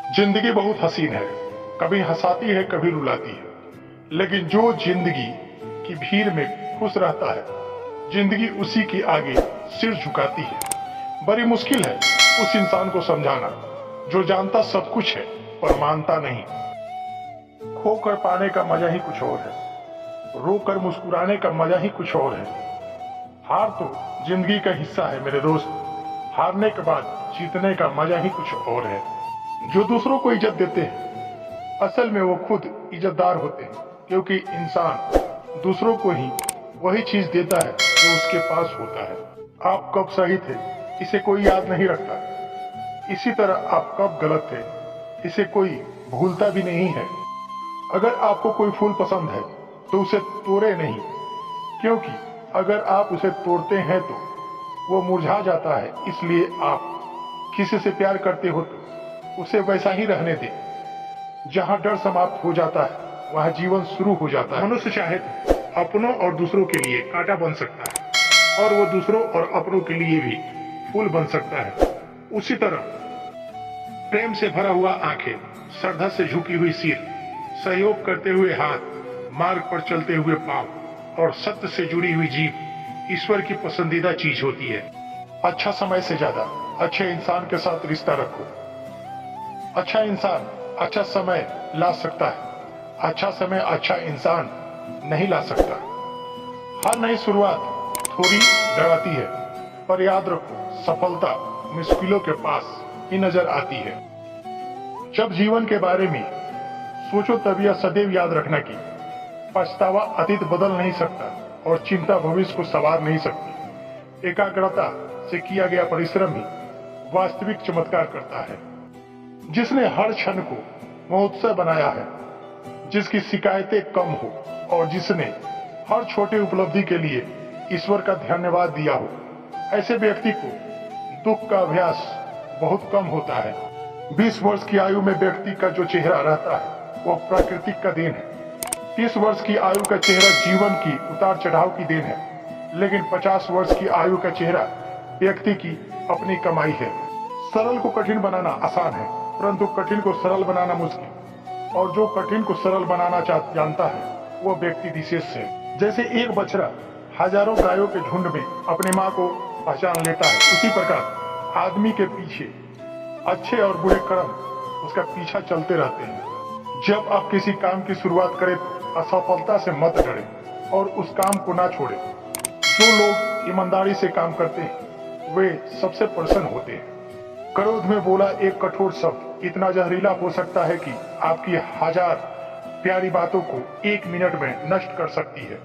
जिंदगी बहुत हसीन है, कभी हंसाती है कभी रुलाती है, लेकिन जो जिंदगी की भीड़ में खुश रहता है, जिंदगी उसी के आगे सिर झुकाती है। बड़ी मुश्किल है उस इंसान को समझाना जो जानता सब कुछ है पर मानता नहीं। खोकर पाने का मजा ही कुछ और है, रोकर मुस्कुराने का मजा ही कुछ और है। हार तो जिंदगी का हिस्सा है मेरे दोस्त, हारने के बाद जीतने का मजा ही कुछ और है। जो दूसरों को इज्जत देते हैं असल में वो खुद इज्जतदार होते हैं, क्योंकि इंसान दूसरों को ही वही चीज देता है जो उसके पास होता है। आप कब सही थे इसे कोई याद नहीं रखता, इसी तरह आप कब गलत थे इसे कोई भूलता भी नहीं है। अगर आपको कोई फूल पसंद है तो उसे तोड़े नहीं, क्योंकि अगर आप उसे तोड़ते हैं तो वो मुरझा जाता है। इसलिए आप किसी से प्यार करते हो तो उसे वैसा ही रहने दें। जहां डर समाप्त हो जाता है वहां जीवन शुरू हो जाता है। मनुष्य चाहे तो अपनों और दूसरों के लिए कांटा बन सकता है और वो दूसरों और अपनों के लिए भी फूल बन सकता है। उसी तरह प्रेम से भरा हुआ आंखें, श्रद्धा से झुकी हुई सिर, सहयोग करते हुए हाथ, मार्ग पर चलते हुए पांव और सत्य से जुड़ी हुई जीभ ईश्वर की पसंदीदा चीज होती है। अच्छा समय से ज्यादा अच्छे इंसान के साथ रिश्ता रखो। अच्छा इंसान अच्छा समय ला सकता है, अच्छा समय अच्छा इंसान नहीं ला सकता। हर नई शुरुआत थोड़ी डराती है, पर याद रखो सफलता मुश्किलों के पास ही नजर आती है। जब जीवन के बारे में सोचो तब यह सदैव याद रखना कि पछतावा अतीत बदल नहीं सकता और चिंता भविष्य को संवार नहीं सकती। एकाग्रता से किया गया परिश्रम ही वास्तविक चमत्कार करता है। जिसने हर क्षण को महोत्सव बनाया है, जिसकी शिकायतें कम हो और जिसने हर छोटी उपलब्धि के लिए ईश्वर का धन्यवाद दिया हो, ऐसे व्यक्ति को दुख का अभ्यास बहुत कम होता है। 20 वर्ष की आयु में व्यक्ति का जो चेहरा रहता है वो प्राकृतिक का देन है। 30 वर्ष की आयु का चेहरा जीवन की उतार चढ़ाव की देन है, लेकिन 50 वर्ष की आयु का चेहरा व्यक्ति की अपनी कमाई है। सरल को कठिन बनाना आसान है, परंतु कठिन को सरल बनाना मुश्किल, और जो कठिन को सरल बनाना जानता है वो व्यक्ति विशेष है। जैसे एक बछड़ा हजारों गायों के झुंड में अपनी माँ को पहचान लेता है, उसी प्रकार आदमी के पीछे अच्छे और बुरे कर्म उसका पीछा चलते रहते हैं। जब आप किसी काम की शुरुआत करें तो असफलता से मत डरें और उस काम को ना छोड़ें। जो लोग ईमानदारी से काम करते हैं वे सबसे प्रसन्न होते हैं। क्रोध में बोला एक कठोर शब्द इतना जहरीला हो सकता है कि आपकी 1000 प्यारी बातों को 1 मिनट में नष्ट कर सकती है।